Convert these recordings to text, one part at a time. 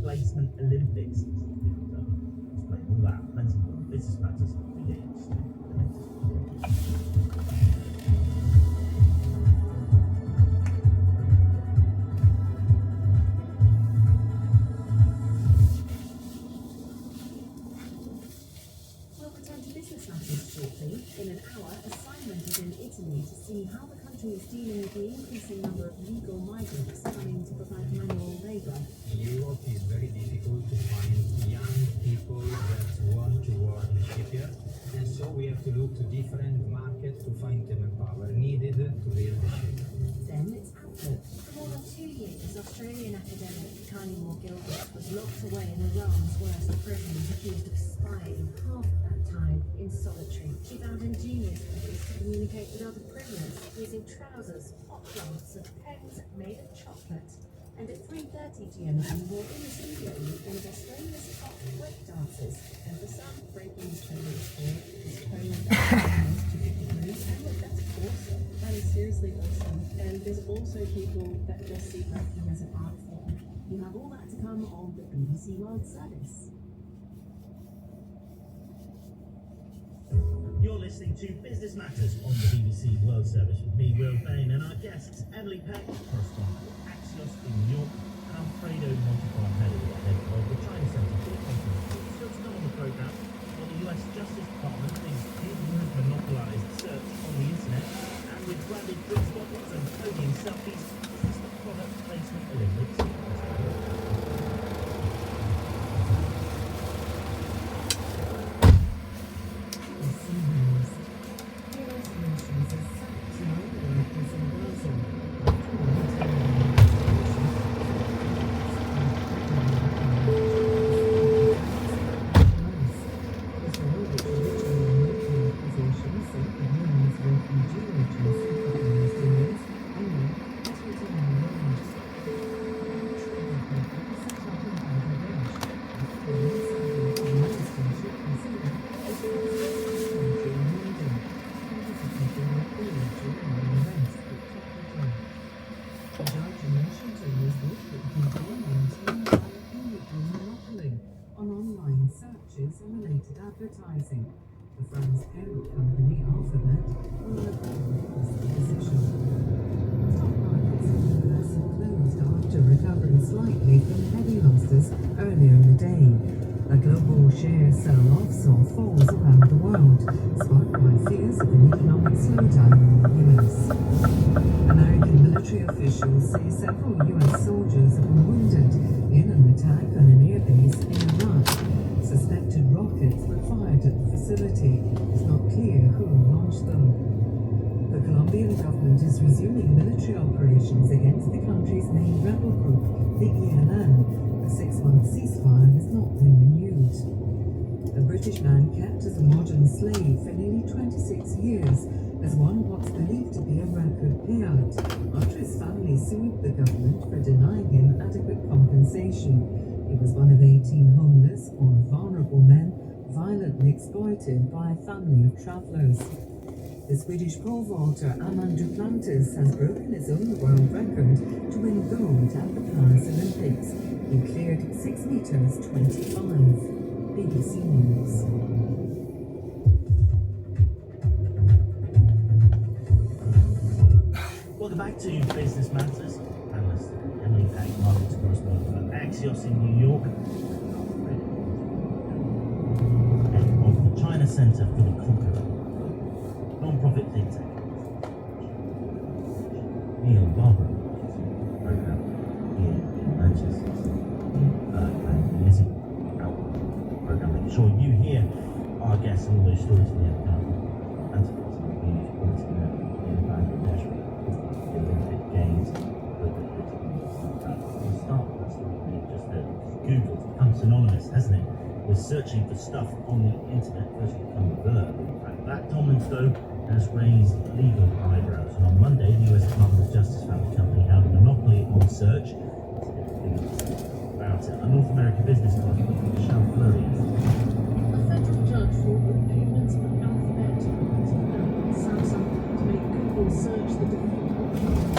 Placement Olympics. Explain all that, plenty more. Business Matters begins. We'll return to Business Matters shortly. In an hour, assignment is in Italy to see how the country is dealing with the increasing number of legal migrants coming to provide manual labour. Europe is very difficult to find young people that want to work in shipyard, and so we have to look to different markets to find the manpower needed to build the ship. Then it's Outlook. For more than 2 years, Australian academic Tiny Moore Gilbert was locked away in Iran's worst prison, accused of spying. Half that time in solitary. She found ingenious ways to communicate with other prisoners, using trousers, hot plants, and pens made of chocolate. And at 3:30 GMT, we're in the studio with one of Australia's top break dancers, and for some, breaking Australia's sport is Poland to 50 degrees. And look, that's awesome. That is seriously awesome. And there's also people that just see breaking as an art form. You have all that to come on the BBC World Service. You're listening to Business Matters on the BBC World Service with me, Will Bain, and our guests, Emily Peck, correspondent at Axios in New York, and Alfredo Montecarlo, head of the China Centre for the Continent. Still to come on the programme, while the US Justice Department thinks it has monopolised search on the internet, and with branded drinks bottles and podium selfies, is this the product placement Olympics? Advertising. The firm's parent company, Alphabet, will have this position. Stock markets in the US closed after recovering slightly from heavy losses earlier in the day. A global share sell-off saw falls around the world, sparked by fears of an economic slowdown in the US. American military officials say several US soldiers have been wounded in an attack on an airbase in Iraq. Suspected rockets were fired at the facility. It's not clear who launched them. The Colombian government is resuming military operations against the country's main rebel group, the ELN. A 6-month ceasefire has not been renewed. A British man kept as a modern slave for nearly 26 years has won what's believed to be a record payout after his family sued the government for denying him adequate compensation. He was one of 18 homeless or vulnerable men violently exploited by a family of travellers. The Swedish pole vaulter Armand Duplantis has broken his own world record to win gold at the Paris Olympics. He cleared 6 meters 25. BBC News. Welcome back to Business Matters. Analyst Emily Peck, markets correspondent for Axios in New York, head of the China Centre for the Conqueror, non-profit think tank. Neil Barber, program here in Manchester, and Lizzie Outlook program, making sure you hear our guests and all those stories from the other country. And to us, news, pointing out in Bangladesh, the Olympic Games, Google become synonymous, hasn't it, with searching for stuff on the internet, first become the verb. In fact, that dominance, though, has raised legal eyebrows. And on Monday, the US Department of Justice found the company held a monopoly on search. About it. A North American business correspondent, Michelle Fleury. A federal judge ruled that payments for Alphabet Samsung to make Google search the default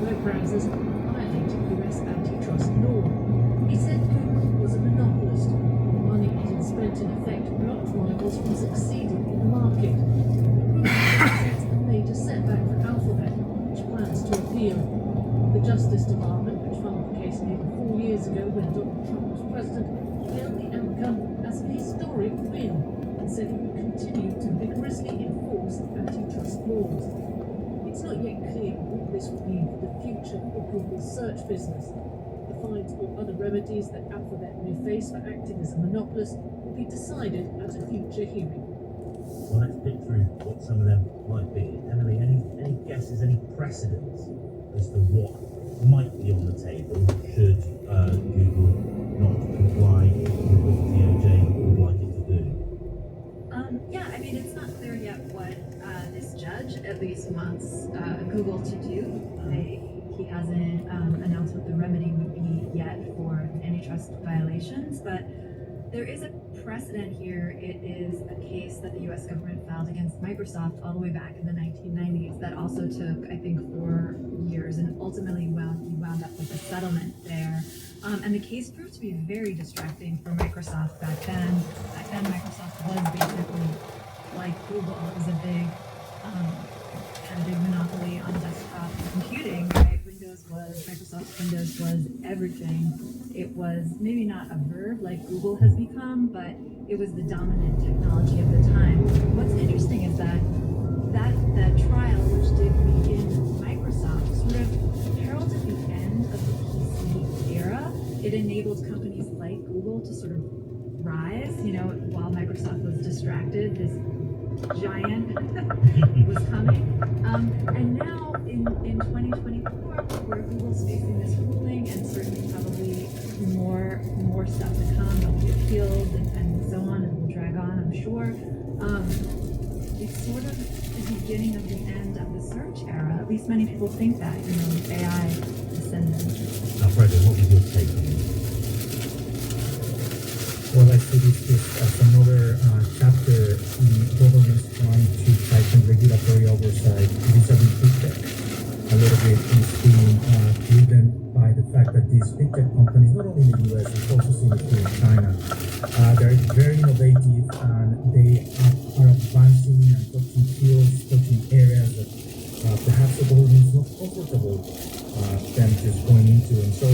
web browsers violated US antitrust law. He said Google was a monopolist. Money it had spent in effect blocked rivals from succeeding in the market. Google represents a major setback for Alphabet, which plans to appeal. The Justice Department, which filed the case nearly 4 years ago when Donald Trump was president, hailed the outcome as a historic win and said it would continue to vigorously enforce antitrust laws. It's not yet clear what this will mean for the future of Google's search business. The fines or other remedies that Alphabet may face for acting as a monopolist will be decided at a future hearing. Well, let's pick through what some of them might be. Emily, any guesses, any precedents as to what might be on the table should Google not comply with what the DOJ would like it to do? Yeah, I mean, it's not clear yet what this judge at least wants Google to do. He hasn't announced what the remedy would be yet for antitrust violations, but there is a precedent here. It is a case that the U.S. government filed against Microsoft all the way back in the 1990s that also took, I think, 4 years and ultimately wound up with a settlement there. And the case proved to be very distracting for Microsoft back then. Back then, Microsoft was basically like Google. It was a big, had a big monopoly on desktop computing, right? Microsoft Windows was everything. It was maybe not a verb like Google has become, but it was the dominant technology of the time. What's interesting is that trial, which did begin Microsoft, sort of heralded the end of the PC era. It enabled companies like Google to sort of rise, while Microsoft was distracted, this giant was coming. And now in 2024, where Google's facing this ruling and certainly probably more stuff to come, there'll be appeals and so on, and will drag on, I'm sure. It's sort of the beginning of the end of the search era. At least many people think that, with AI descendant. Alfredo, what was your take on this? Well, I see this as another chapter in governments trying to tighten regulatory oversight vis-a-vis big tech. A lot of it is being driven by the fact that these big tech companies, not only in the US, it's also seen here in China, they're very innovative and they are advancing and touching fields, touching areas that perhaps the government is not comfortable them just going into. And so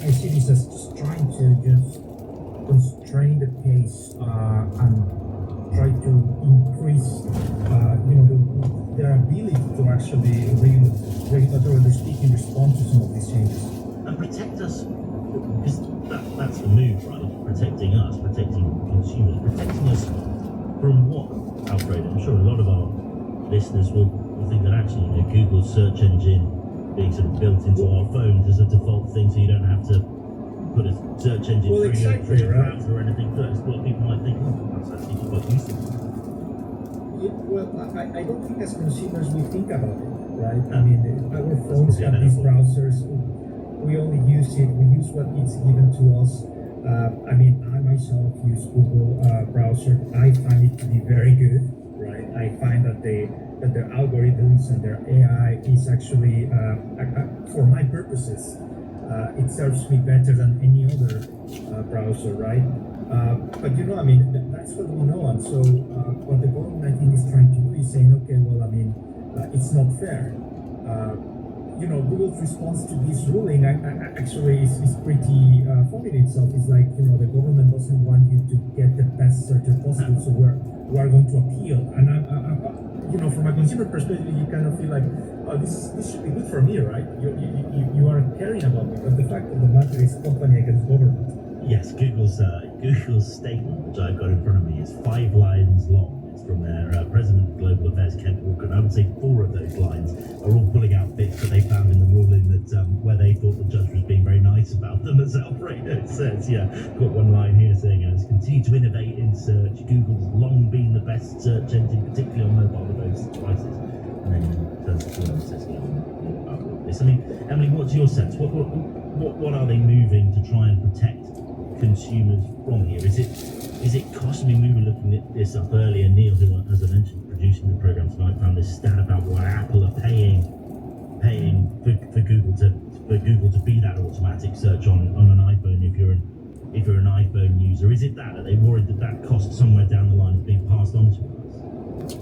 I see this as just trying to just constrain the pace and try to increase, their ability to actually regulatorily speaking respond to some of these changes. And protect us, because that's the move, right? Protecting us, protecting consumers, protecting us from what, Alfredo? I'm sure a lot of our listeners will think that actually Google's search engine being sort of built into our phones as a default thing, so you don't have to put a search engine through your browser or anything. That's what people might think, that's actually quite useful. Well, I don't think as consumers we think about it, right? I mean, our phones have these browsers. We only use it. We use what is given to us. I mean, I myself use Google browser. I find it to be very good, right? I find that their algorithms and their AI is actually, for my purposes, it serves me better than any other browser, right? But that's what we know, and so what the government I think is trying to do is saying, okay, well, it's not fair. Google's response to this ruling actually is pretty funny in itself. It's like, the government doesn't want you to get the best searcher possible, so we are going to appeal. And from a consumer perspective, you kind of feel like, oh, this should be good for me, right? You are caring about me, but the fact of the matter is company against government. Yes, Google's statement, which I've got in front of me, is 5 lines long. It's from their President of Global Affairs, Kent Walker, and I would say 4 of those lines are all pulling out bits that they found in the ruling that where they thought the judge was being very nice about them, as Alfredo says. Yeah, got one line here saying, "It's continued to innovate in search. Google's long been the best search agentic, particularly on mobile devices, and then in terms of what says here about this. I mean, Emily, what's your sense? What are they moving to try and protect consumers from here? Is it cost? I mean, we were looking at this up earlier. Neil, who, as I mentioned, producing the program tonight, found this stat about what Apple are paying for Google to be that automatic search on an iPhone if you're an iPhone user. Is it that? Are they worried that cost somewhere down the line is being passed on to us?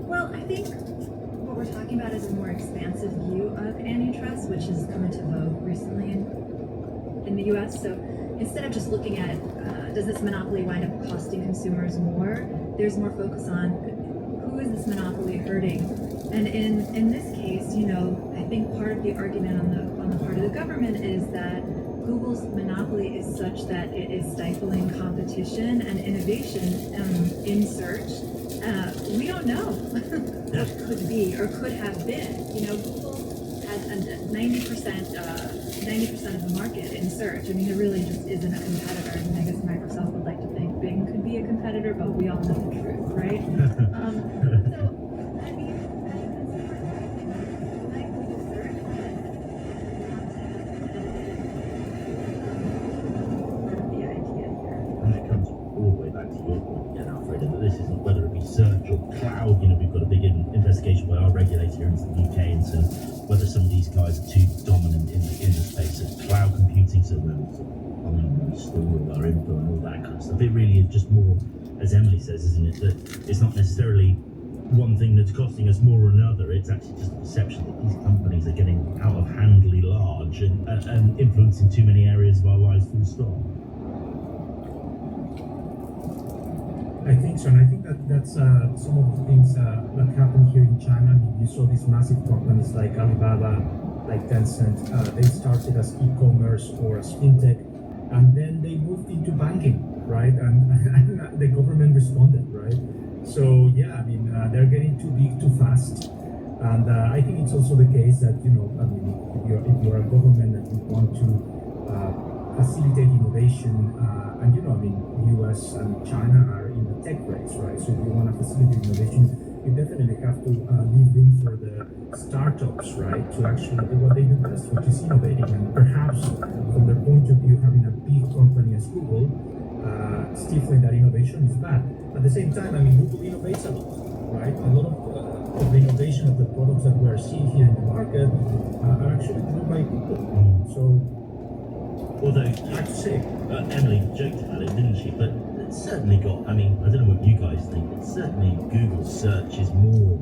Well, I think what we're talking about is a more expansive view of antitrust, which has come into vogue recently in the U.S. So instead of just looking at does this monopoly wind up costing consumers more, there's more focus on who is this monopoly hurting. And in this case, I think part of the argument on the part of the government is that Google's monopoly is such that it is stifling competition and innovation in search. We don't know what could be or could have been. Google has 90% of the market in search. I mean, it really just isn't a competitor. I mean, I guess Microsoft would like to think Bing could be a competitor, but we all know the truth, right? Whether it be search or cloud, we've got a big investigation by our regulator into the UK into whether some of these guys are too dominant in the space of cloud computing, so whether it's store all our info and all that kind of stuff. It really is just more, as Emily says, isn't it, that it's not necessarily one thing that's costing us more or another. It's actually just the perception that these companies are getting out of handedly large and influencing too many areas of our lives, full stop. I think so, and I think that's some of the things that happen here in China. I mean, you saw these massive companies like Alibaba, like Tencent. They started as e-commerce or as fintech, and then they moved into banking, right? And the government responded, right? So yeah, I mean, they're getting too big too fast, and I think it's also the case that if you're a government and you want to facilitate innovation, and U.S. and China are in the tech race, right? So if you want to facilitate innovation, you definitely have to leave room for the startups, right, to actually do what they do best, which is innovating. And perhaps from their point of view, having a big company as Google stifling that innovation is bad. At the same time, Google innovates a lot, right? A lot of the innovation of the products that we are seeing here in the market are actually driven by Google. So, although, hard to say. Emily joked about it, didn't she? But it's certainly got, I don't know what you guys think, but certainly Google search is more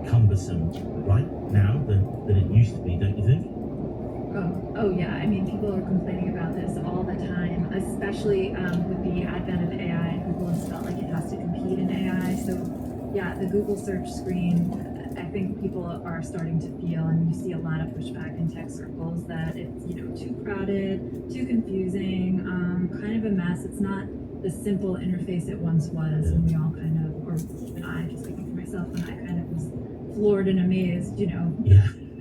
cumbersome right now than it used to be, don't you think? Oh yeah, people are complaining about this all the time, especially with the advent of AI. Google has felt like it has to compete in AI. So yeah, the Google search screen, I think people are starting to feel, and you see a lot of pushback in tech circles, that it's too crowded, too confusing, kind of a mess. It's not the simple interface it once was, and we all kind of, or even I, just speaking for myself, when I kind of was floored and amazed,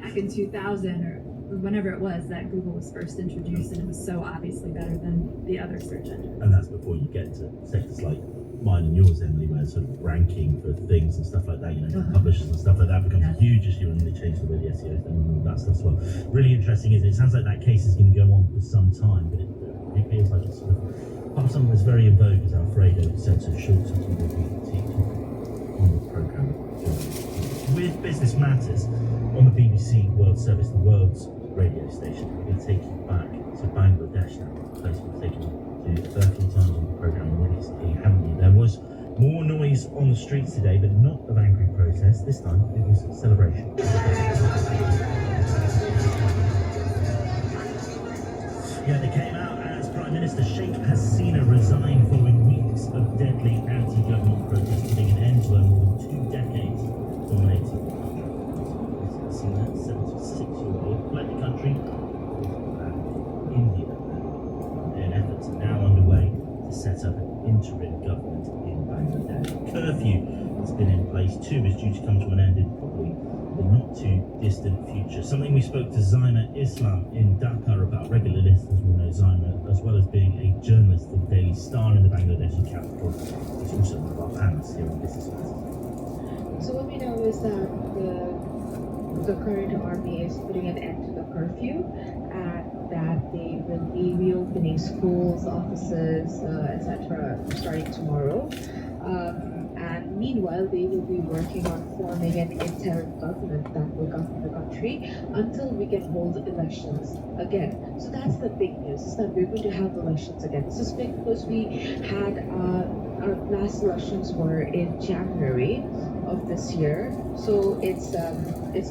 back in 2000 or whenever it was that Google was first introduced, and it was so obviously better than the other search engine. And that's before you get to sectors like mine and yours, Emily, where sort of ranking for things and stuff like that, publishers and stuff like that becomes a huge issue, and they change the way the SEO is done and all that stuff as well. Really interesting, isn't it? It sounds like that case is going to go on for some time, but it feels like it's sort of something that's very in vogue, as Alfredo said so short since we did on the programme. With Business Matters on the BBC World Service, the world's radio station, we're going to take you back to Bangladesh now, a place we've taken you to a fair few times on the programme already, haven't you? There was more noise on the streets today, but not of angry protest. This time it was celebration. Yeah, they came out as Prime Minister Sheikh Hasina resigned following weeks of deadly anti-government protests, putting an end to a more than 2 decades dominating. Hasina, 76-year-old, fled the country to India. And efforts are now underway to set up an interim government in Bangladesh. Curfew has been in place too, is due to come to an end in probably the not too distant future. Something we spoke to Zaima Islam in Dhaka about. Regular listeners will know Zaima, as well as being a journalist for the Daily Star in the Bangladeshi capital. It's also one of our panelists here on Business Matters. So what we know is that the current army is putting an end to the curfew, and that they will be reopening schools, offices, etc. starting tomorrow. And meanwhile, they will be working on forming an interim government that will govern the country until we can hold elections again. So that's the big news, is that we're going to have elections again. This is big because we had our last elections were in January of this year. So it's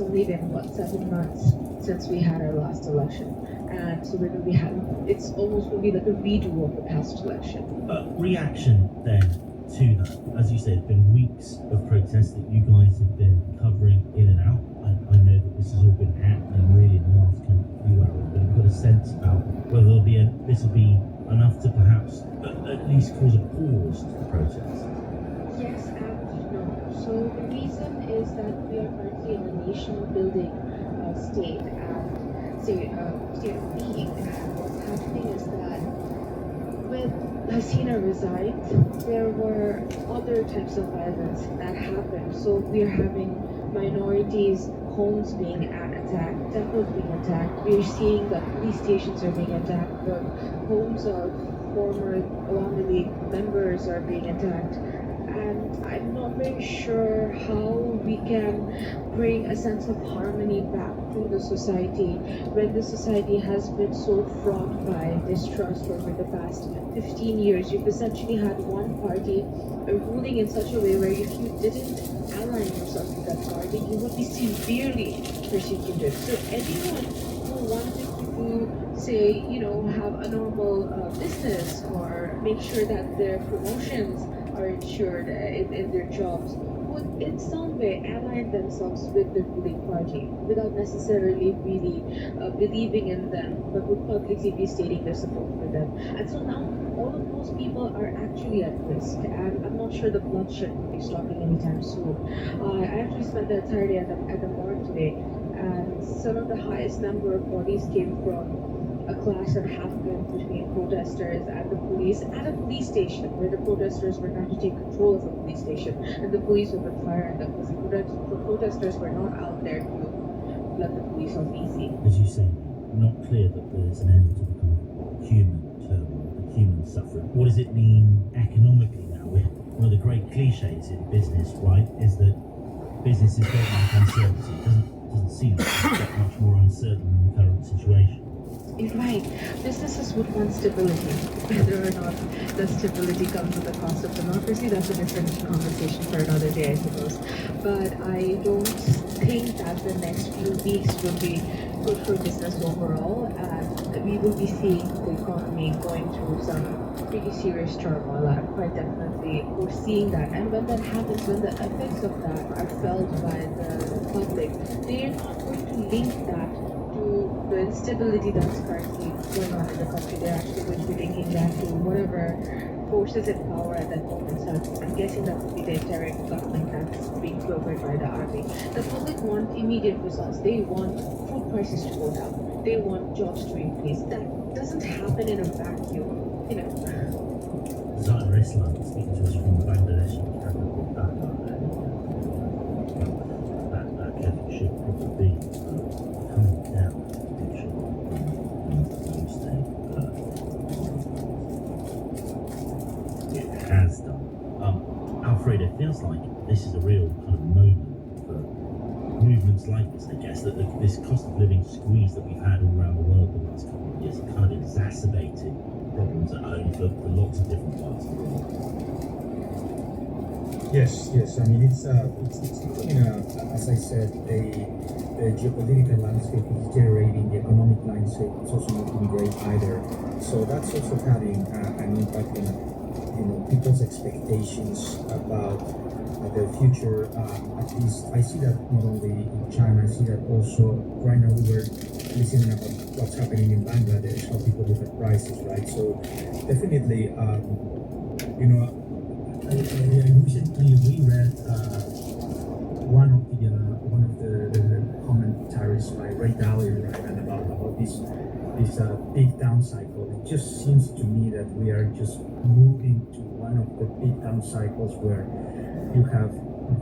only been 7 months since we had our last election. And so we're going to be it's almost going to be like a redo of the past election. Reaction then to that, as you said, it's been weeks of protests that you guys have been covering in and out. I know that this has all been happening really in the last few hours, but I've got a sense about whether this will be enough to perhaps at least cause a pause to the protests. Yes and no. So the reason is that we are currently in a nation building state and state of being, and what's happening is that with Hasina resigned, there were other types of violence that happened. So we are having minorities' homes being attacked, temples being attacked. We're seeing that police stations are being attacked. The homes of former Awami League members are being attacked. And I'm not very sure how we can bring a sense of harmony back to the society when the society has been so fraught by distrust over the past 15 years. You've essentially had one party ruling in such a way where if you didn't ally yourself with that party, you would be severely persecuted. So anyone who wanted to say, have a normal business or make sure that their promotions are ensured in their jobs would in some way ally themselves with the ruling party without necessarily really believing in them, but would publicly be stating their support for them. And so now all of those people are actually at risk, and I'm not sure the bloodshed will be stopping anytime soon. I actually spent the entire day at the morgue today, and some of the highest number of bodies came from a clash that happened between protesters and the police at a police station, where the protesters were trying to take control of the police station, and the police opened fire at them because the protesters were not out there to let the police off easy. As you say, not clear that there's an end to the kind of human turmoil, the human suffering. What does it mean economically now? One of the great cliches in business, right, is that businesses don't like uncertainty. It doesn't seem like it's that much more uncertain in the current situation. Right. Businesses would want stability. Whether or not the stability comes at the cost of democracy, that's a different conversation for another day, I suppose. But I don't think that the next few weeks will be good for business overall, and we will be seeing the economy going through some pretty serious turmoil. I'm quite definitely foreseeing that. And when that happens, when the effects of that are felt by the public, they are not going to link that to the instability that's currently going on in the country. They're actually going to be linking that to whatever forces in power at that moment. So I'm guessing that would be the interim government that's being brokered by the army. The public want immediate results. They want food prices to go down. They want jobs to increase. That doesn't happen in a vacuum, Zaire Islam speaking to us from Bangladesh capital Dhaka. That level should probably be coming down it has done. Alfredo, it feels like this is a real kind of moment for movements like this, I guess, that this cost of living squeeze that we've had all around the world the last couple of years kind of exacerbated problems at home for lots of different parts of the world. Yes. I mean, it's becoming as I said, the geopolitical landscape is deteriorating. The economic landscape is also not looking great either. So that's also having an impact on people's expectations about the future. At least I see that not only in China. I see that also right now. We were listening about what's happening in Bangladesh, how people look at prices, right? So definitely, I recently reread one of the commentaries by Ray Dalio, right, and about this big down down cycle. It just seems to me that we are just moving to one of the big down cycles where you have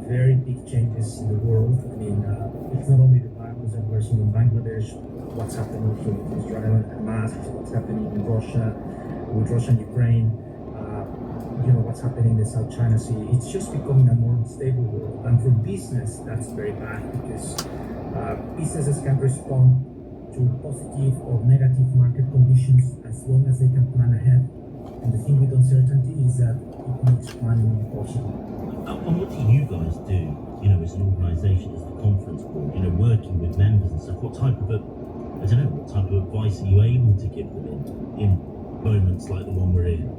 very big changes in the world. I mean, it's not only the violence that we're seeing in Bangladesh, what's happening with Israel and Hamas, what's happening in Russia, with Russia and Ukraine, what's happening in the South China Sea. It's just becoming a more unstable world. And for business, that's very bad because businesses can respond to positive or negative market conditions as long as they can plan ahead. And the thing with uncertainty is that it makes planning impossible. And what do you guys do, as an organisation, as the conference board, working with members and stuff? What type of advice are you able to give them in moments like the one we're in?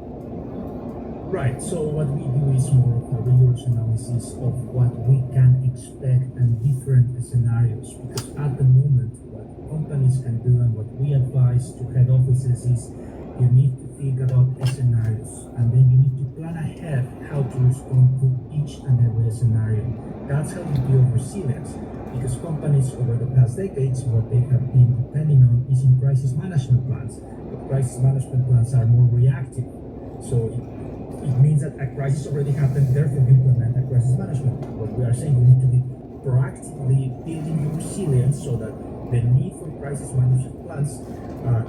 Right, so what we do is more of a rigorous analysis of what we can expect and different scenarios, because at the moment what companies can do and what we advise to head offices is you need to think about scenarios and then you need to plan ahead how to respond to each and every scenario. That's how you build resilience, because companies over the past decades, what they have been depending on is in crisis management plans. But crisis management plans are more reactive, so it means that a crisis already happened, therefore we implement a crisis management plan. What we are saying, we need to be proactively building the resilience so that the need for crisis management plans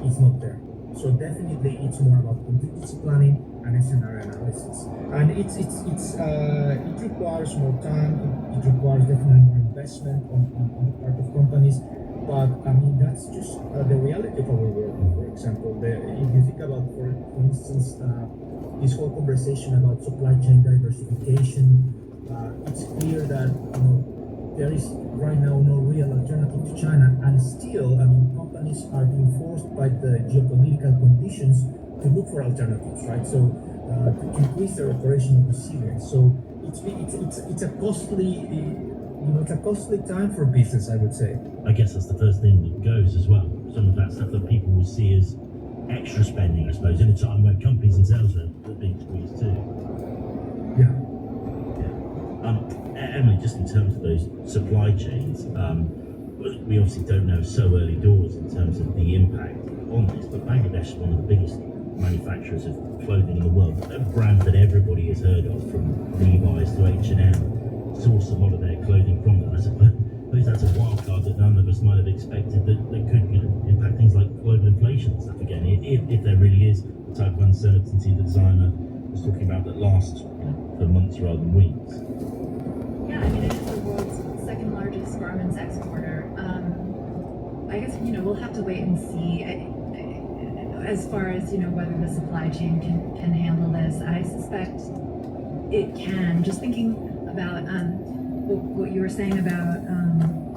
is not there. So definitely it's more about contingency planning and scenario analysis. And it requires more time, it requires definitely more investment on the part of companies. But I mean, that's just the reality of our work. For example, if you think about, for instance, this whole conversation about supply chain diversification, it's clear that there is right now no real alternative to China, and still, I mean, companies are being forced by the geopolitical conditions to look for alternatives, right? So to increase their operational resilience. So it's a costly. It's a costly time for business, I would say. I guess that's the first thing that goes as well. Some of that stuff that people will see as extra spending, I suppose, in a time where companies themselves are being squeezed too. Yeah. Emily, just in terms of those supply chains, we obviously don't know so early doors in terms of the impact on this, but Bangladesh is one of the biggest manufacturers of clothing in the world. A brand that everybody has heard of, from Levi's to H&M, source a lot of their clothing from them. I suppose that's a wild card that none of us might have expected that could impact things like global inflation and stuff again, if there really is the type of uncertainty the designer was talking about that lasts for months rather than weeks. Yeah, I mean, it is the world's second largest garments exporter. I guess, we'll have to wait and see as far as, whether the supply chain can handle this. I suspect it can. Just thinking about what you were saying about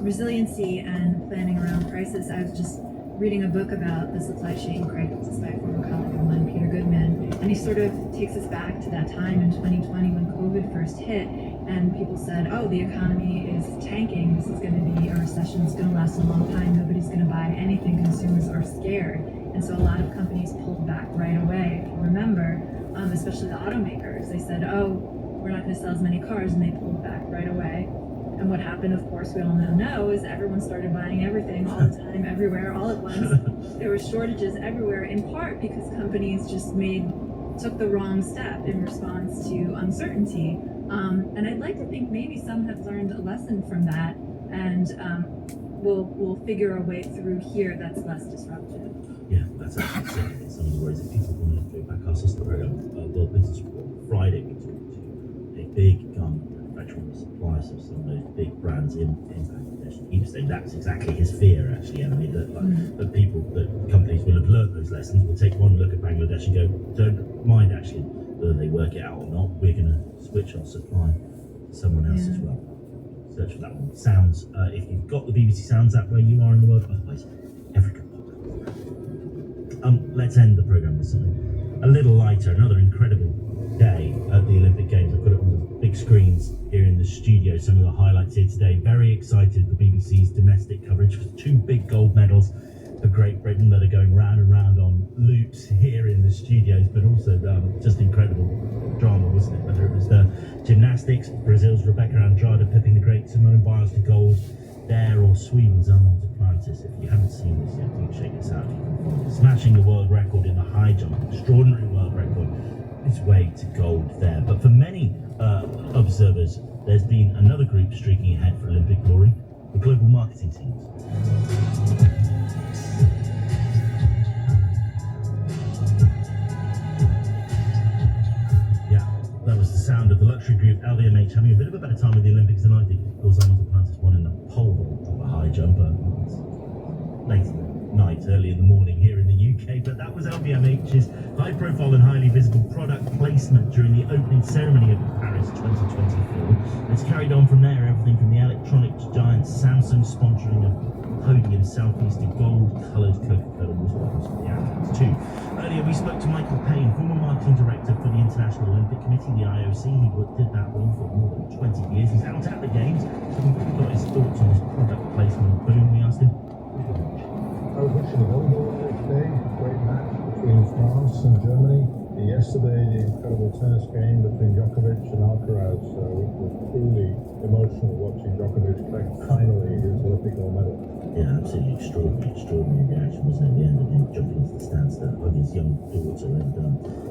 resiliency and planning around crisis, I was just reading a book about the supply chain crisis by a former colleague of mine, Peter Goodman, and he sort of takes us back to that time in 2020 when COVID first hit, and people said, oh, the economy is tanking, this is going to be a recession, it's going to last a long time, nobody's going to buy anything, consumers are scared, and so a lot of companies pulled back right away. If you remember, especially the automakers, they said, oh, we're not going to sell as many cars, and they pulled back right away. And what happened, of course, we all now know, is everyone started buying everything all the time, everywhere, all at once. There were shortages everywhere, in part because companies just took the wrong step in response to uncertainty. And I'd like to think maybe some have learned a lesson from that, and we'll figure a way through here that's less disruptive. Yeah, that's actually certainly some of the worries. If people want to go back our sister program, World Business Report, Friday we talked to a big garment manufacturing suppliers of some of those big brands in Bangladesh. He was saying that's exactly his fear, actually, Emily, that companies will have learned those lessons, will take one look at Bangladesh and go, don't mind actually whether they work it out or not, we're going to switch our supply to someone else as well. Search for that one. Sounds, if you've got the BBC Sounds app where you are in the world, otherwise, every podcast. Let's end the programme with something a little lighter. Another incredible day at the Olympic Games. I've got it on the big screens here in the studio. Some of the highlights here today. Very excited the BBC's domestic coverage for 2 big gold medals for Great Britain that are going round and round on loops here in the studios, but also just incredible drama, wasn't it? Whether it was the gymnastics, Brazil's Rebecca Andrade pipping the great Simone Biles to gold there, or Sweden's Arnold Duplantis. If you haven't seen this yet, do check this out. Smashing the world record group streaking ahead for Olympic glory, the global marketing teams. Yeah, that was the sound of the luxury group LVMH having a bit of a better time with the Olympics than I did. Of course, I was Duplantis won in the pole vault of a high jumper. Late night, early in the morning here in the UK, but that was LVMH's high-profile and highly visible product placement during the opening ceremony of Paris 2024. It's carried on from there, everything from the electronics giant Samsung sponsoring of podium selfies to gold-coloured Coca-Cola bottles for the athletes too. Earlier we spoke to Michael Payne, former marketing director for the International Olympic Committee, the IOC. He did that role for more than 20 years. He's out at the games, so we got his thoughts on his product placement boom. We asked him, I was watching the volleyball today, great match between France and Germany. Yesterday, the incredible tennis game between Djokovic and Alcaraz, which was truly emotional watching Djokovic collect finally his Olympic gold medal. yeah, absolutely extraordinary reaction, wasn't it, at the end of him jumping into the stands to hug his young daughter. And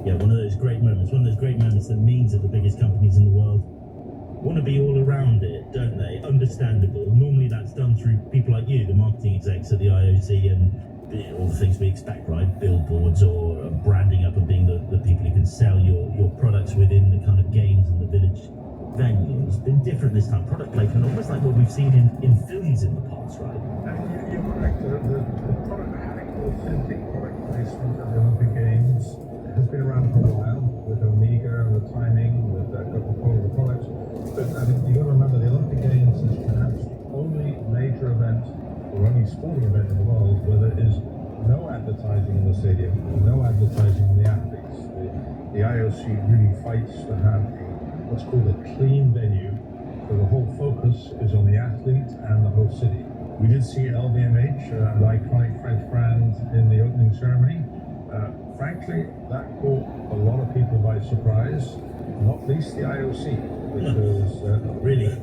yeah, one of those great moments that means that the biggest companies in the world want to be all around it, don't they? Understandable. Normally that's done through people like you, the marketing execs at the IOC, and all the things we expect, right? Billboards or branding up and being the people who can sell your products within the kind of games and the village venue. It's been different this time. Product placement, almost like what we've seen in films in the past, right? You're correct. The product, having authentic product placement at the Olympic Games has been around for a while with Omega and the timing, with Coca-Cola, the products. But I mean, you've got to remember the Olympic Games is perhaps the only major event or only sporting event in the world where there is no advertising in the stadium, no advertising on the athletes. The IOC really fights to have what's called a clean venue, so the whole focus is on the athlete and the host city. We did see LVMH, the iconic French brand, in the opening ceremony. Frankly, that caught a lot of people by surprise, not least the IOC, because really, it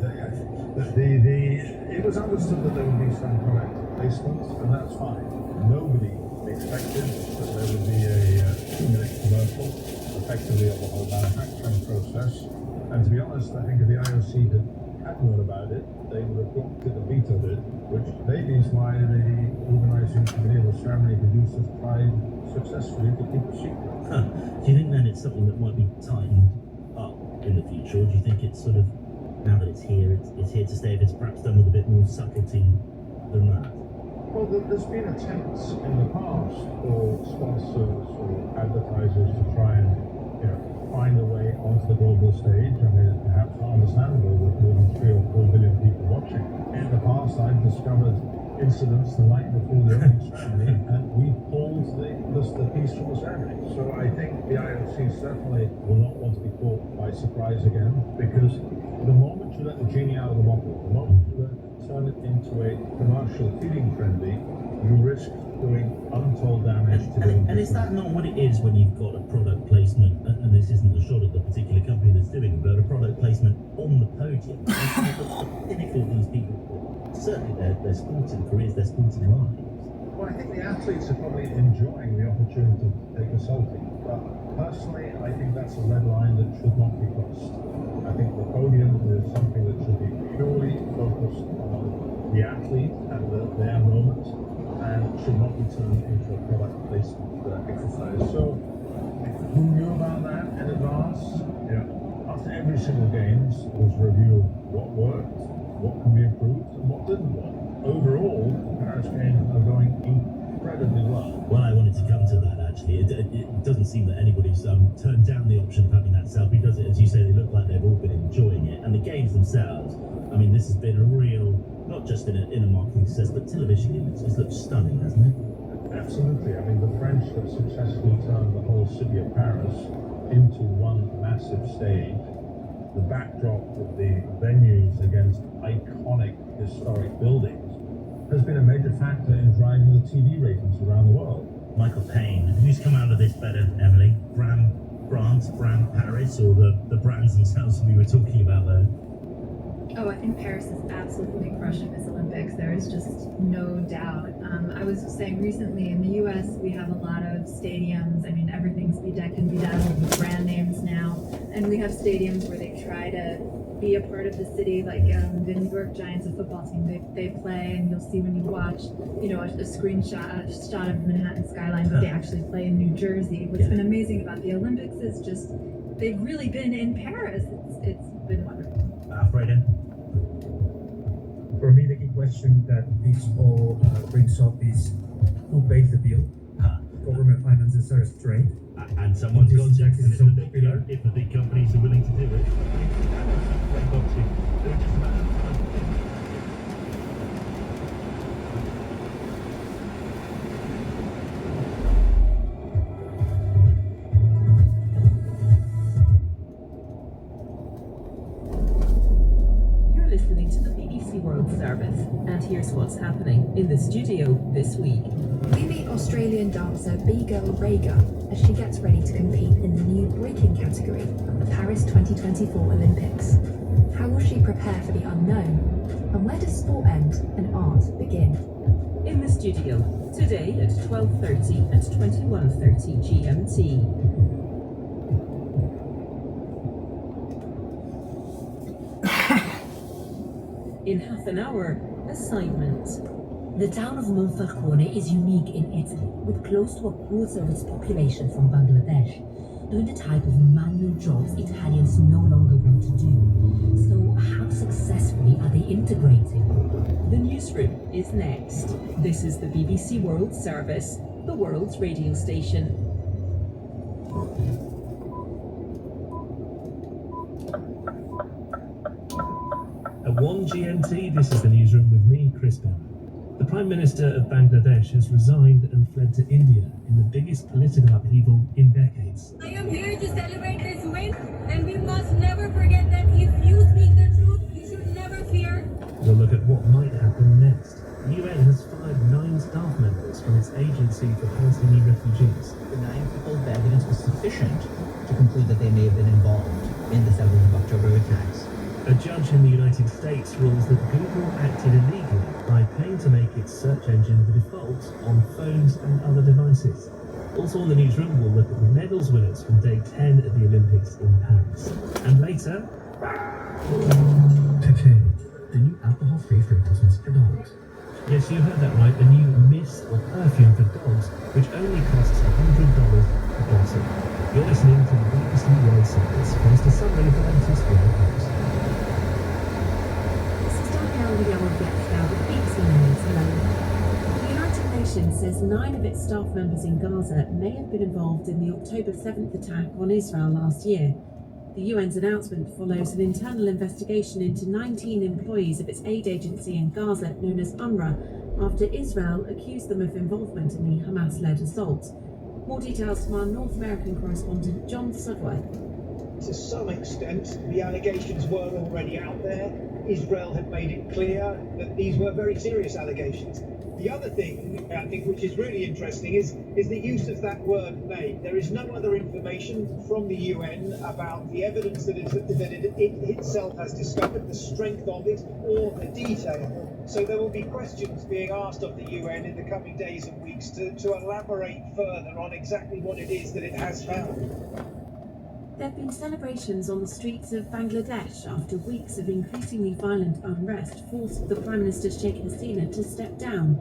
was understood that there would be some product placement, and that's fine. Nobody expected that there would be a 2-minute commercial, effectively of the whole manufacturing process. And to be honest, I think if the IOC had known about it, they would have blocked it and vetoed it, which maybe is why the organising committee of the ceremony producers tried successfully to keep it secret. Do you think then it's something that might be tightened up in the future, or do you think it's sort of, now that it's here to stay, if it's perhaps done with a bit more subtlety than that? Well, there's been attempts in the past for sponsors or advertisers to try and, find a way onto the global stage. I mean, it's perhaps not understandable with more than 3 or 4 billion people watching. In the past, I've discovered incidents the night before the opening ceremony, and we pulled the piece from the ceremony. So I think the IOC certainly will not want to be caught by surprise again, because the moment you let the genie out of the bottle, the moment you turn it into a commercial feeding frenzy, you risk doing untold damage to the and is that not what it is when you've got a product placement, and this isn't a shot at the particular company that's doing it, but a product placement on the podium? The pinnacle of these people, certainly their sporting careers, their sporting lives. Well, I think the athletes are probably enjoying the opportunity to take a selfie, but personally, I think that's a red line that should not be crossed. I think the podium is something that should be purely focused on the athlete and their moment, and should not be turned into a product placement exercise. So, who knew about that in advance? After every single games was reviewed what worked, what can be improved, and what didn't work. Overall, the Paris Games are going incredibly well. Well, I wanted to come to that actually. It doesn't seem that anybody's turned down the option of having that selfie, does it? As you say, they look like they've all been enjoying it. And the games themselves, I mean, this has been a real, not just in a marketing success, but television image. It's looked stunning, hasn't it? Absolutely. I mean, the French have successfully turned the whole city of Paris into one massive stage. The backdrop of the venues against iconic historic buildings has been a major factor in driving the TV ratings around the world. Michael Payne, who's come out of this better, Emily? Brand France, Brand Paris, or the brands themselves we were talking about though? Oh, I think Paris is absolutely crushing this Olympics. There is just no doubt. I was saying recently in the US, we have a lot of stadiums. I mean, everything's bedecked and bedazzled with brand names now. And we have stadiums where they try to be a part of the city, like the New York Giants, a football team, they play, and you'll see when you watch, you know, a screenshot, a shot of Manhattan skyline, but they actually play in New Jersey. What's been amazing about the Olympics is just they've really been in Paris. It's been wonderful. Alfredo? For me, the key question that this all brings up is who pays the bill? Government finances are strained. And someone's This got is to, actually and if so the big- popular. if the big companies are willing to do it, they've got to. They're just a matter of time. You're listening to the BBC World Service, and here's what's happening in the studio this week. We meet Australian dancer B-Girl Rhaegar as she gets ready to compete in the new breaking category at the Paris 2024 Olympics. How will she prepare for the unknown? And where does sport end and art begin? In the studio today at 12:30 and 21:30 GMT. In half an hour, assignment. The town of Monfalcone is unique in Italy, with close to a quarter of its population from Bangladesh, doing the type of manual jobs Italians no longer want to do. So how successfully are they integrating? The newsroom is next. This is the BBC World Service, the world's radio station. At 1 GMT, this is the newsroom with me, Chris Bell. The Prime Minister of Bangladesh has resigned and fled to India in the biggest political upheaval in decades. I am here to celebrate this win, and we must never forget that if you speak the truth, you should never fear. We'll look at what might happen next. The UN has fired 9 staff members from its agency for Palestinian refugees. The 9 people, the evidence was sufficient to conclude that they may have been involved in the 7th of October attacks. A judge in the United States rules that Google acted illegally by paying to make its search engine the default on phones and other devices. Also on the newsroom, we'll look at the medals winners from day 10 at the Olympics in Paris. And later... Pepe, the new alcohol-free fragrances for dogs. Yes, you heard that right, a new mist or perfume for dogs, which only costs $100 per bottle. You're listening to the BBC World Service. First, a summary of the latest world news. This is Danielle Leon-Bechtel with BBC News. Hello. The United Nations says 9 of its staff members in Gaza may have been involved in the October 7th attack on Israel last year. The UN's announcement follows an internal investigation into 19 employees of its aid agency in Gaza, known as UNRWA, after Israel accused them of involvement in the Hamas-led assault. More details from our North American correspondent, John Sudworth. To some extent, the allegations were already out there. Israel had made it clear that these were very serious allegations. The other thing, I think, which is really interesting is the use of that word made. There is no other information from the UN about the evidence that it itself has discovered, the strength of it, or the detail. So there will be questions being asked of the UN in the coming days and weeks to elaborate further on exactly what it is that it has found. There have been celebrations on the streets of Bangladesh after weeks of increasingly violent unrest forced the Prime Minister Sheikh Hasina to step down.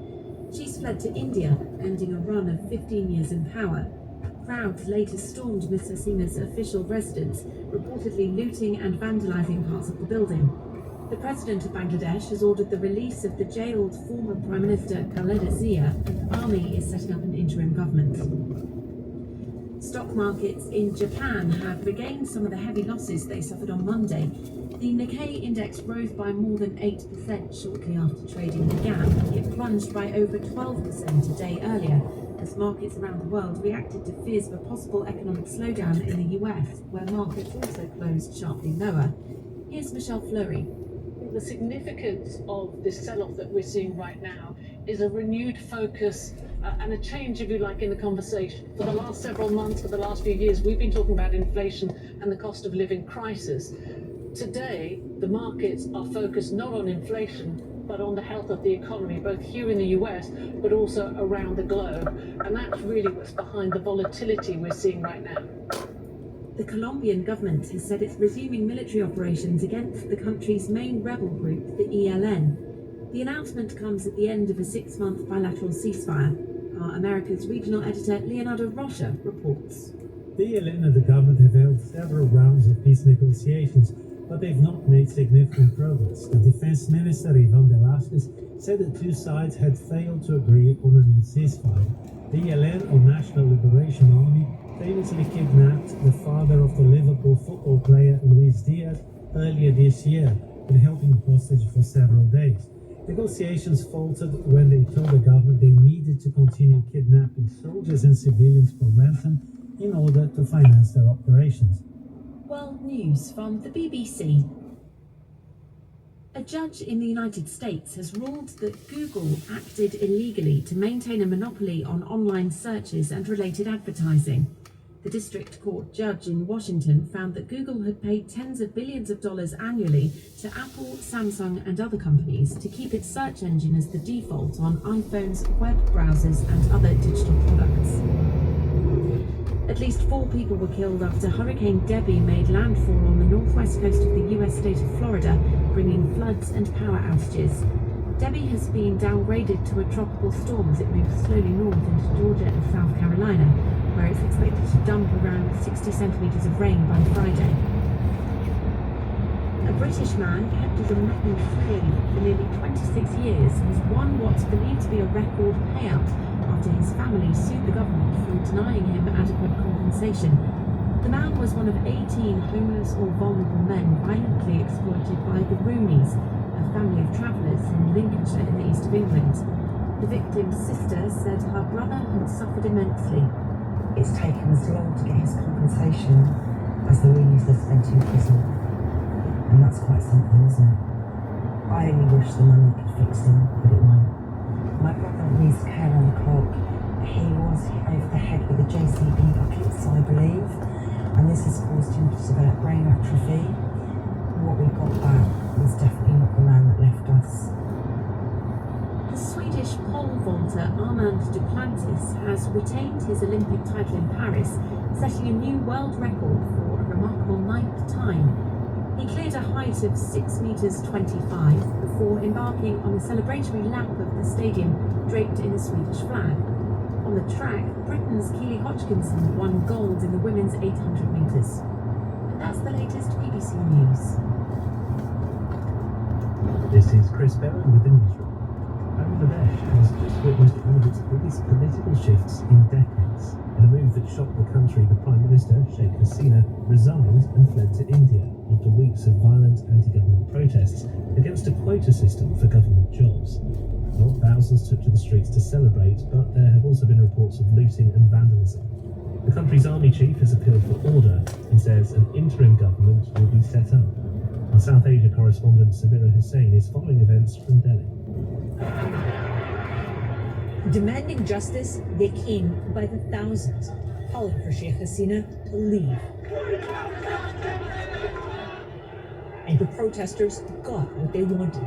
She's fled to India, ending a run of 15 years in power. Crowds later stormed Ms Hasina's official residence, reportedly looting and vandalising parts of the building. The President of Bangladesh has ordered the release of the jailed former Prime Minister Khaleda Zia, and the army is setting up an interim government. Stock markets in Japan have regained some of the heavy losses they suffered on Monday. The Nikkei index rose by more than 8% shortly after trading began. It plunged by over 12% a day earlier as markets around the world reacted to fears of a possible economic slowdown in the US, where markets also closed sharply lower. Here's Michelle Fleury. The significance of this sell-off that we're seeing right now is a renewed focus and a change, if you like, in the conversation. For the last several months, for the last few years, we've been talking about inflation and the cost of living crisis. Today, the markets are focused not on inflation, but on the health of the economy, both here in the US, but also around the globe. And that's really what's behind the volatility we're seeing right now. The Colombian government has said it's resuming military operations against the country's main rebel group, the ELN. The announcement comes at the end of a 6-month bilateral ceasefire. Our America's regional editor, Leonardo Rocha, reports. The ELN and the government have held several rounds of peace negotiations, but they've not made significant progress. The defense minister, Ivan Velázquez, said the two sides had failed to agree on a new ceasefire. The ELN, or National Liberation Army, famously kidnapped the father of the Liverpool football player Luis Diaz earlier this year and held him hostage for several days. Negotiations faltered when they told the government they needed to continue kidnapping soldiers and civilians for ransom in order to finance their operations. World news from the BBC. A judge in the United States has ruled that Google acted illegally to maintain a monopoly on online searches and related advertising. The district court judge in Washington found that Google had paid tens of billions of dollars annually to Apple, Samsung and other companies to keep its search engine as the default on iPhones, web browsers and other digital products. At least 4 people were killed after Hurricane Debby made landfall on the northwest coast of the US state of Florida, bringing floods and power outages. Debby has been downgraded to a tropical storm as it moves slowly north into Georgia and South Carolina, where it's expected to dump around 60 centimetres of rain by Friday. A British man kept as a Latin slave for nearly 26 years has won what's believed to be a record payout after his family sued the government for denying him adequate compensation. The man was one of 18 homeless or vulnerable men violently exploited by the Rooneys, a family of travellers in Lincolnshire in the east of England. The victim's sister said her brother had suffered immensely. It's taken us long to get his compensation as the Rooneys have spent in prison. And that's quite something, isn't it? I only wish the money could fix him, but it won't. My brother needs care on the clock. He was hit over the head with a JCB bucket, so I believe, and this has caused him to develop brain atrophy. What we got back was definitely not the man that left us. The Swedish pole vaulter Armand Duplantis has retained his Olympic title in Paris, setting a new world record for a remarkable 9th time. He cleared a height of 6 meters 25 before embarking on a celebratory lap of the stadium draped in a Swedish flag. On the track, Britain's Keely Hodgkinson won gold in the women's 800 metres. And that's the latest BBC News. This is Chris Berry with the newsroom. Bangladesh has just witnessed one of its biggest political shifts in decades. In a move that shocked the country, the Prime Minister, Sheikh Hasina, resigned and fled to India after weeks of violent anti-government protests against a quota system for government jobs. Well, thousands took to the streets to celebrate, but there have also been reports of looting and vandalism. The country's army chief has appealed for order and says an interim government will be set up. Our South Asia correspondent Sabira Hussain is following events from Delhi. Demanding justice, they came by the thousands, calling for Sheikh Hasina to leave. And the protesters got what they wanted.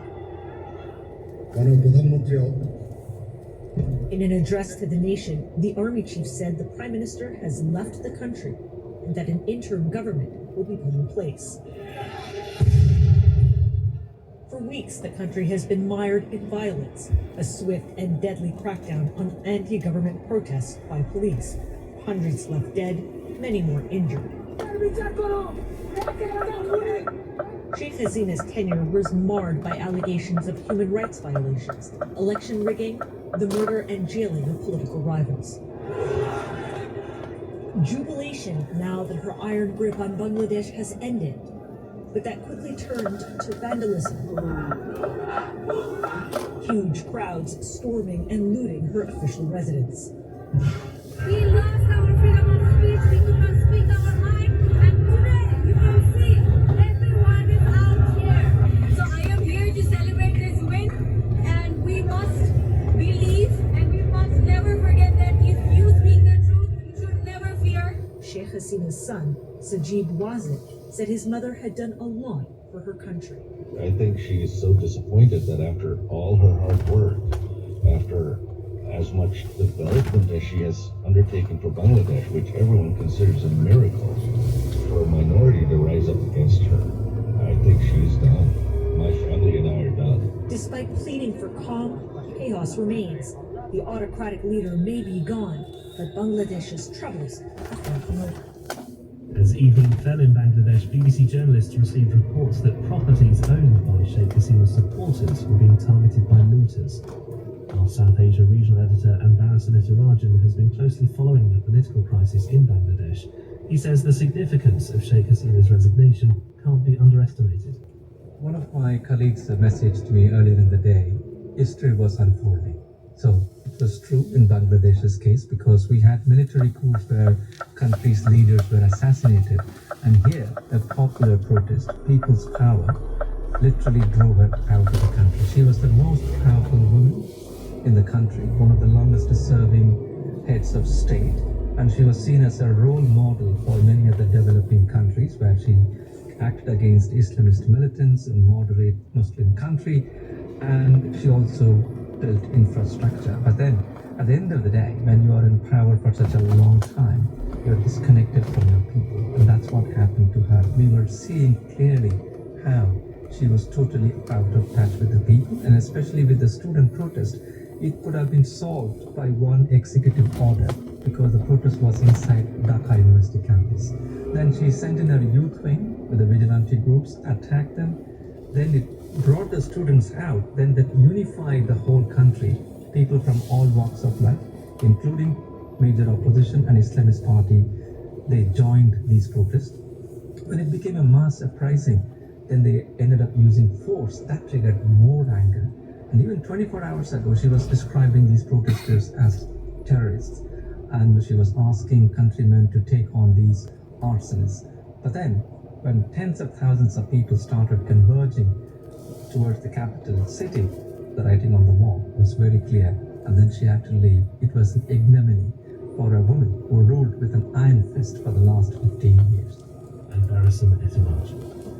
In an address to the nation, the army chief said the prime minister has left the country and that an interim government will be put in place. For weeks, the country has been mired in violence, a swift and deadly crackdown on anti-government protests by police. Hundreds left dead, many more injured. Sheikh Hasina's tenure was marred by allegations of human rights violations, election rigging, the murder and jailing of political rivals. Jubilation now that her iron grip on Bangladesh has ended, but that quickly turned to vandalism. Huge crowds storming and looting her official residence. We lost our freedom of speech, we could not speak our mind, and today you can see everyone is out here. So I am here to celebrate this win, and we must believe and we must never forget that if you speak the truth, you should never fear. Sheikh Hasina's son, Sajib Wazir, said his mother had done a lot for her country. I think she is so disappointed that after all her hard work, after as much development as she has undertaken for Bangladesh, which everyone considers a miracle, for a minority to rise up against her, I think she's done. My family and I are done. Despite pleading for calm, chaos remains. The autocratic leader may be gone, but Bangladesh's troubles are far from over. As evening fell in Bangladesh, BBC journalists received reports that properties owned by Sheikh Hasina's supporters were being targeted by looters. Our South Asia regional editor Ambarasan Etirajan has been closely following the political crisis in Bangladesh. He says the significance of Sheikh Hasina's resignation can't be underestimated. One of my colleagues messaged me earlier in the day, history was unfolding. So it was true in Bangladesh's case because we had military coups where countries' leaders were assassinated. And here, a popular protest, People's Power, literally drove her out of the country. She was the most powerful woman in the country, one of the longest serving heads of state. And she was seen as a role model for many of the developing countries where she acted against Islamist militants, a moderate Muslim country, and she also built infrastructure. But then, at the end of the day, when you are in power for such a long time, you're disconnected from your people, and that's what happened to her. We were seeing clearly how she was totally out of touch with the people, and especially with the student protest. It could have been solved by one executive order because the protest was inside Dhaka University campus. Then she sent in her youth wing with the vigilante groups, attacked them. Then it brought the students out. Then that unified the whole country. People from all walks of life, including major opposition and Islamist party, they joined these protests. When it became a mass uprising, then they ended up using force. That triggered more anger. And even 24 hours ago, she was describing these protesters as terrorists. And she was asking countrymen to take on these arsonists. But then, when tens of thousands of people started converging towards the capital city, the writing on the wall was very clear. And then she had to leave. It was an ignominy for a woman who ruled with an iron fist for the last 15 years. Ambarasan Etirajan.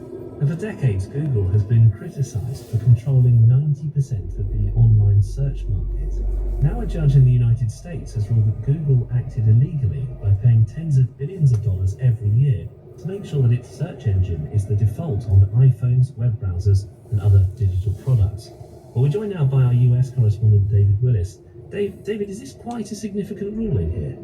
And for decades, Google has been criticised for controlling 90% of the online search market. Now a judge in the United States has ruled that Google acted illegally by paying tens of billions of dollars every year to make sure that its search engine is the default on iPhones, web browsers, and other digital products. Well, we're joined now by our US correspondent, David Willis. David, is this quite a significant ruling here?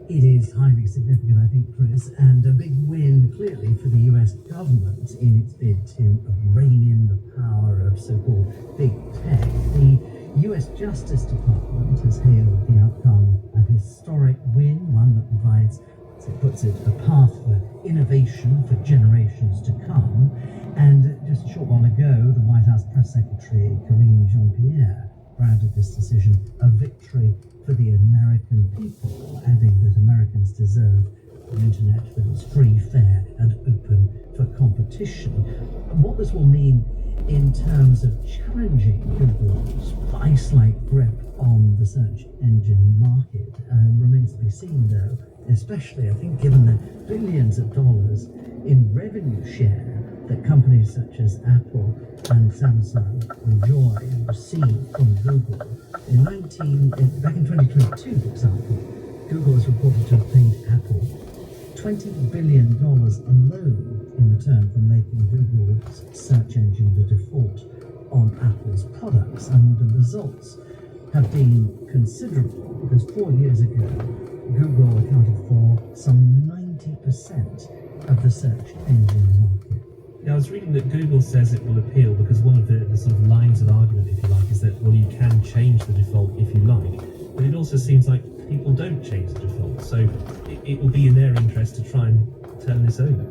It is highly significant, I think, Chris, and a big win, clearly, for the US government in its bid to rein in the power of so-called big tech. The US Justice Department has hailed the outcome a historic win, one that provides, as it puts it, a path for innovation for generations to come. And just a short while ago, the White House Press Secretary, Karine Jean-Pierre, branded this decision a victory for the American people, adding that Americans deserve an internet that is free, fair, and open for competition. What this will mean in terms of challenging Google's vice-like grip on the search engine market remains to be seen, though, especially, I think, given the billions of dollars in revenue share that companies such as Apple and Samsung enjoy and receive from Google. Back in 2022, for example, Google is reported to have paid Apple $20 billion alone in return for making Google's search engine the default on Apple's products. And the results have been considerable because 4 years ago, Google accounted for some 90% of the search engine market. Yeah, I was reading that Google says it will appeal because one of the sort of lines of argument, if you like, is that, well, you can change the default if you like, but it also seems like people don't change the default, so it will be in their interest to try and turn this over.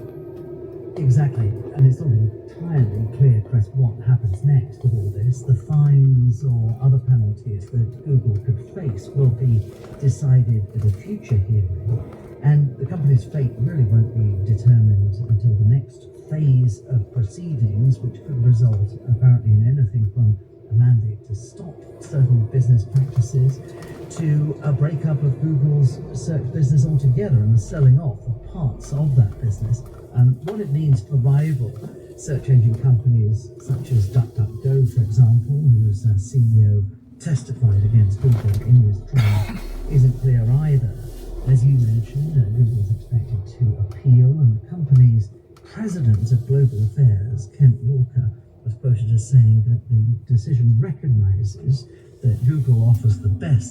Exactly, and it's not entirely clear, Chris, what happens next with all this. The fines or other penalties that Google could face will be decided at a future hearing, and the company's fate really won't be determined until the next phase of proceedings, which could result apparently in anything from a mandate to stop certain business practices to a breakup of Google's search business altogether and the selling off of parts of that business. And what it means for rival search engine companies such as DuckDuckGo, for example, whose CEO testified against Google in this trial, isn't clear either. As you mentioned, Google is expected to appeal, and the company's president of global affairs, Kent Walker, was quoted as saying that the decision recognizes that Google offers the best